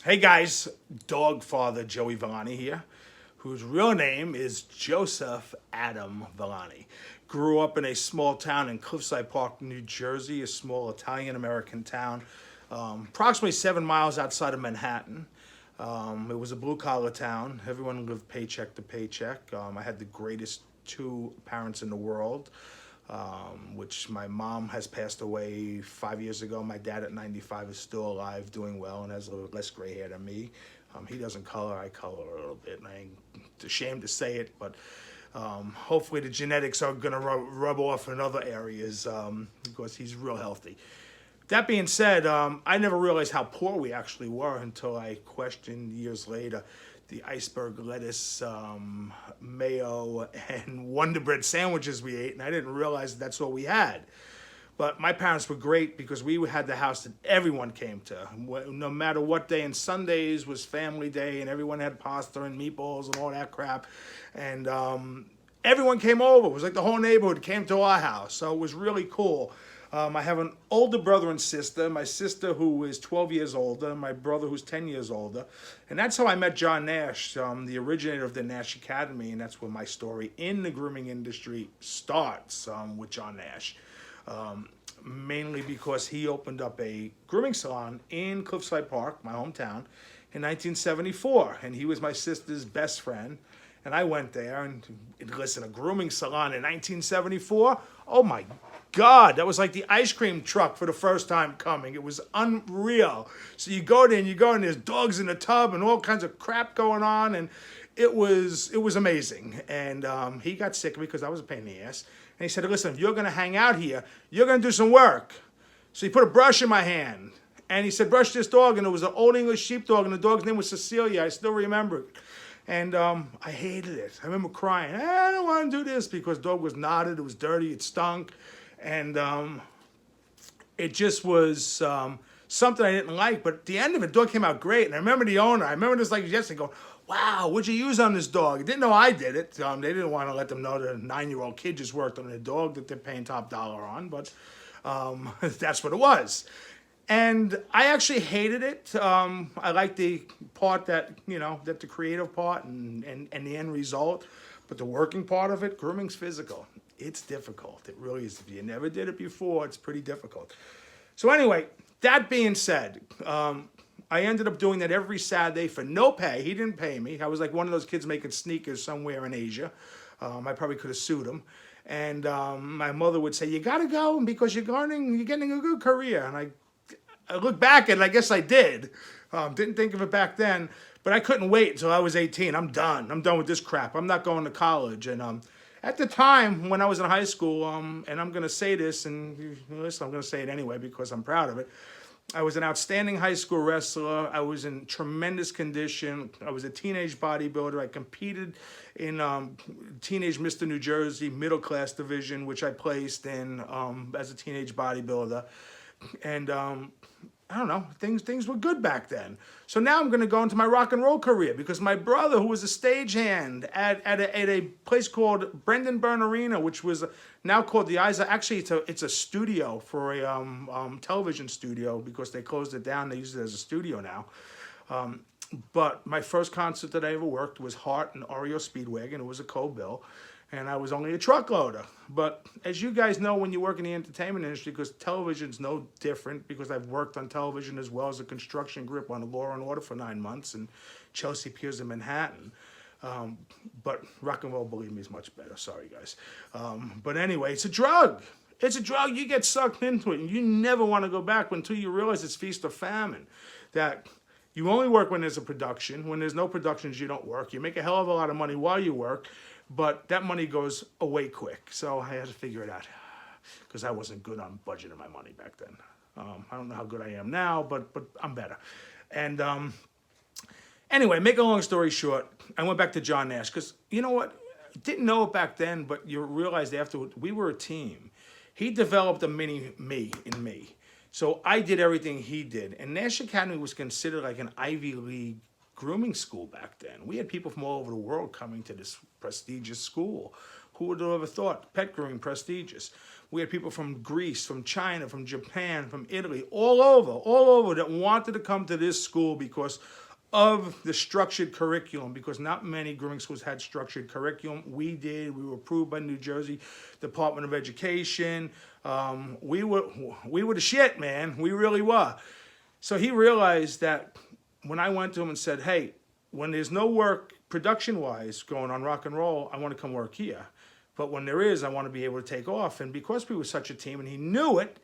Hey guys, dog father Joey Villani here, whose real name is Joseph Adam Villani. Grew up in a small town in Cliffside Park, New Jersey, a small Italian-American town, approximately 7 miles outside of Manhattan. It was a blue-collar town. Everyone lived paycheck to paycheck. I had the greatest two parents in the world, which my mom has passed away 5 years ago. My dad at 95 is still alive, doing well, and has a little less gray hair than me. He doesn't color, I color a little bit, and I ain't ashamed to say it, but hopefully the genetics are gonna rub off in other areas because he's real healthy. That being said, I never realized how poor we actually were until I questioned years later the iceberg lettuce, mayo, and Wonder Bread sandwiches we ate, and I didn't realize that's all we had. But my parents were great because we had the house that everyone came to, no matter what day. And Sundays was family day, and everyone had pasta and meatballs and all that crap. And everyone came over. It was like the whole neighborhood came to our house, so it was really cool. I have an older brother and sister, my sister who is 12 years older, my brother who's 10 years older. And that's how I met John Nash, the originator of the Nash Academy, and that's where my story in the grooming industry starts with John Nash. Mainly because he opened up a grooming salon in Cliffside Park, my hometown, in 1974. And he was my sister's best friend. And I went there and listen, a grooming salon in 1974? Oh my God, that was like the ice cream truck for the first time coming. It was unreal. So you go there and there's dogs in the tub and all kinds of crap going on. And it was amazing. And he got sick of me because I was a pain in the ass. And he said, listen, if you're going to hang out here, you're going to do some work. So he put a brush in my hand. And he said, brush this dog. And it was an old English sheepdog. And the dog's name was Cecilia. I still remember it. And I hated it. I remember crying. I don't want to do this because the dog was knotted. It was dirty. It stunk. And it just was something I didn't like. But at the end of it, the dog came out great. And I remember the owner. I remember this like yesterday going, wow, what'd you use on this dog? Didn't know I did it. They didn't want to let them know that a 9-year-old kid just worked on a dog that they're paying top dollar on, but that's what it was. And I actually hated it. I like the part that the creative part and the end result, but the working part of it, grooming's physical. It's difficult. It really is. If you never did it before, it's pretty difficult. So anyway, that being said, I ended up doing that every Saturday for no pay. He didn't pay me. I was like one of those kids making sneakers somewhere in Asia. I probably could have sued him. And my mother would say, you got to go because you're getting a good career. And I look back and I guess I did. Didn't think of it back then. But I couldn't wait until I was 18. I'm done. I'm done with this crap. I'm not going to college. And at the time when I was in high school, and I'm going to say this, and listen, I'm going to say it anyway because I'm proud of it. I was an outstanding high school wrestler. I was in tremendous condition. I was a teenage bodybuilder. I competed in teenage Mr. New Jersey middle class division, which I placed in as a teenage bodybuilder. And I don't know, things were good back then. So now I'm going to go into my rock and roll career because my brother, who was a stagehand at a place called Brendan Byrne Arena, which was now called the Isa. Actually, it's a studio for a television studio because they closed it down. They use it as a studio now. But my first concert that I ever worked was Hart and Oreo Speedwagon. It was a co-bill. And I was only a truck loader. But as you guys know, when you work in the entertainment industry, because television's no different, because I've worked on television as well as a construction grip on Law and Order for 9 months and Chelsea Piers in Manhattan. But rock and roll, believe me, is much better. Sorry, guys. But anyway, it's a drug. It's a drug. You get sucked into it, and you never want to go back until you realize it's feast or famine. That you only work when there's a production. When there's no productions, you don't work. You make a hell of a lot of money while you work. But that money goes away quick, so I had to figure it out because I wasn't good on budgeting my money back then. I don't know how good I am now, but I'm better. And anyway, make a long story short, I went back to John Nash because you know what? Didn't know it back then, but you realized afterward we were a team. He developed a mini me in me, so I did everything he did. And Nash Academy was considered like an Ivy League grooming school back then. We had people from all over the world coming to this prestigious school Who would have ever thought? Pet grooming, prestigious. We had people from Greece, from China, from Japan, from Italy, all over that wanted to come to this school because of the structured curriculum, because not many grooming schools had structured curriculum. We did. We were approved by New Jersey Department of Education. We were the shit, man. We really were. So he realized that when I went to him and said, hey, when there's no work production-wise going on rock and roll, I want to come work here. But when there is, I want to be able to take off. And because we were such a team and he knew it,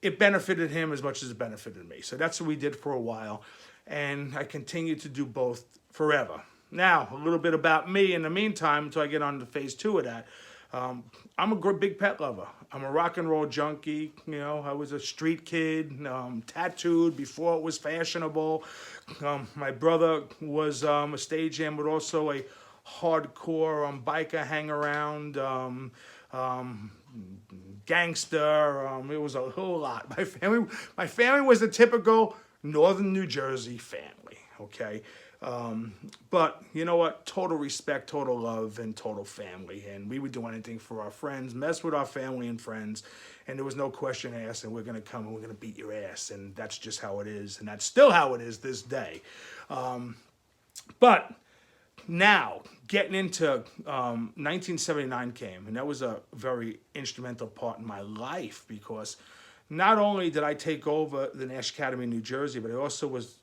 it benefited him as much as it benefited me. So that's what we did for a while. And I continue to do both forever. Now, a little bit about me in the meantime until I get on to phase 2 of that. I'm a big pet lover. I'm a rock and roll junkie. You know, I was a street kid, tattooed before it was fashionable. My brother was a stagehand, but also a hardcore biker hang-around, gangster. It was a whole lot. My family was the typical Northern New Jersey family, okay? But you know what? Total respect, total love, and total family. And we would do anything for our friends, mess with our family and friends. And there was no question asked, and we're going to come and we're going to beat your ass. And that's just how it is. And that's still how it is this day. But now, getting into 1979 came, and that was a very instrumental part in my life because not only did I take over the Nash Academy in New Jersey, but I also was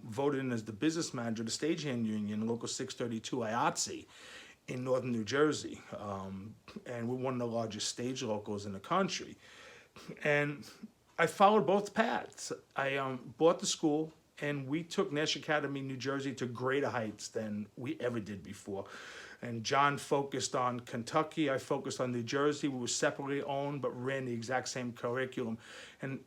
voted in as the business manager of the Stagehand Union, Local 632 IATSE in northern New Jersey. And we're one of the largest stage locals in the country. And I followed both paths. I bought the school, and we took Nash Academy New Jersey to greater heights than we ever did before. And John focused on Kentucky. I focused on New Jersey. We were separately owned, but ran the exact same curriculum. And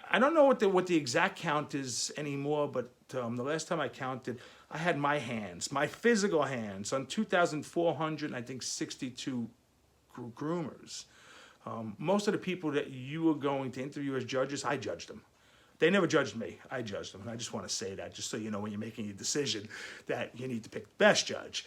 I don't know what the exact count is anymore, but the last time I counted, I had my hands, my physical hands, on 2,400, I think 62 groomers. Most of the people that you were going to interview as judges, I judged them. They never judged me. I judged them. And I just want to say that, just so you know when you're making a decision, that you need to pick the best judge.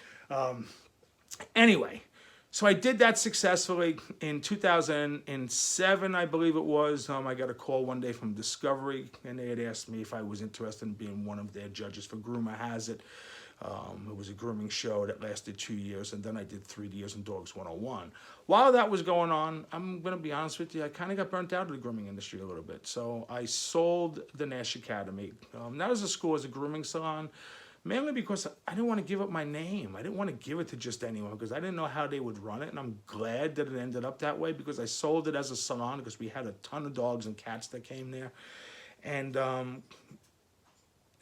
Anyway, so I did that successfully. In 2007, I believe it was, I got a call one day from Discovery, and they had asked me if I was interested in being one of their judges for Groomer Has It. It was a grooming show that lasted 2 years, and then I did 3 years in Dogs 101. While that was going on, I'm going to be honest with you, I kind of got burnt out of the grooming industry a little bit. So I sold the Nash Academy, not as a school, as a grooming salon, mainly because I didn't want to give up my name. I didn't want to give it to just anyone because I didn't know how they would run it, and I'm glad that it ended up that way because I sold it as a salon because we had a ton of dogs and cats that came there. And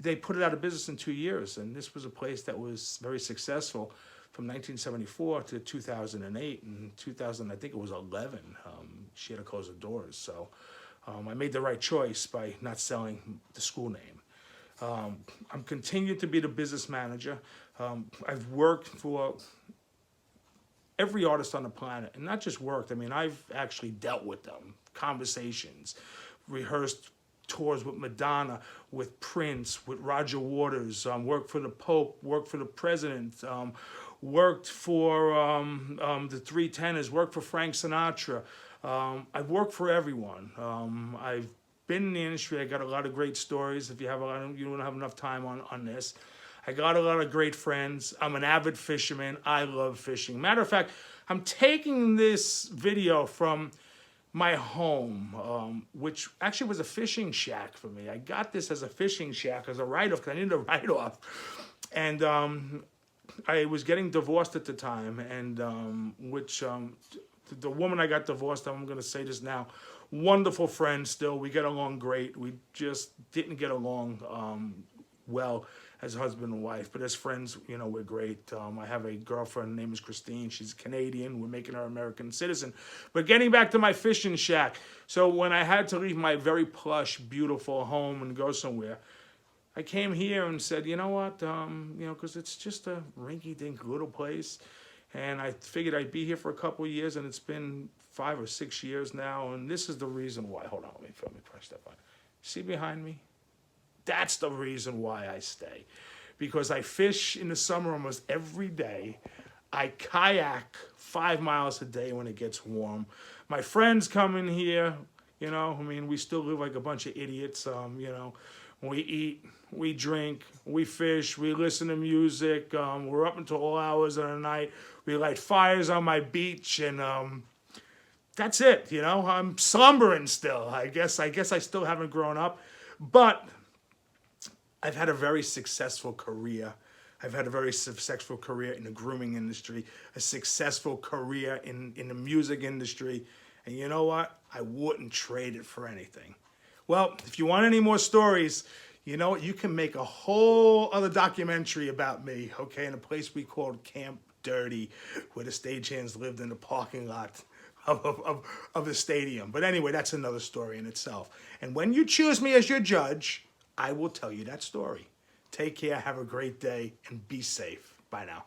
they put it out of business in 2 years, and this was a place that was very successful from 1974 to 2008. And 2000, I think it was 11, she had to close the doors. So I made the right choice by not selling the school name. I'm continued to be the business manager. I've worked for every artist on the planet, and not just worked. I mean, I've actually dealt with them, conversations, rehearsed tours with Madonna, with Prince, with Roger Waters, worked for the Pope, worked for the President, worked for the Three Tenors, worked for Frank Sinatra. I've worked for everyone. I've been in the industry. I got a lot of great stories. If you have you don't have enough time on this. I got a lot of great friends. I'm an avid fisherman. I love fishing. Matter of fact, I'm taking this video from my home, which actually was a fishing shack for me. I got this as a fishing shack, as a write-off, because I needed a write-off. And I was getting divorced at the time, and the woman I got divorced, I'm going to say this now, wonderful friend still. We get along great. We just didn't get along well as husband and wife, but as friends, you know, we're great. I have a girlfriend, her name is Christine. She's Canadian. We're making her American citizen. But getting back to my fishing shack, so when I had to leave my very plush, beautiful home and go somewhere, I came here and said, you know what, because it's just a rinky-dink little place, and I figured I'd be here for a couple of years, and it's been 5 or 6 years now, and this is the reason why. Hold on, let me press that button. See behind me? That's the reason why I stay, because I fish in the summer almost every day. I kayak 5 miles a day when it gets warm. My friends come in here, we still live like a bunch of idiots. We eat, we drink, we fish, we listen to music. We're up until all hours of the night. We light fires on my beach, and that's it. I'm slumbering still. I guess I still haven't grown up, but I've had a very successful career. I've had a very successful career in the grooming industry, a successful career in the music industry. And you know what? I wouldn't trade it for anything. Well, if you want any more stories, you know what? You can make a whole other documentary about me, okay, in a place we called Camp Dirty, where the stagehands lived in the parking lot of the stadium. But anyway, that's another story in itself. And when you choose me as your judge, I will tell you that story. Take care, have a great day, and be safe. Bye now.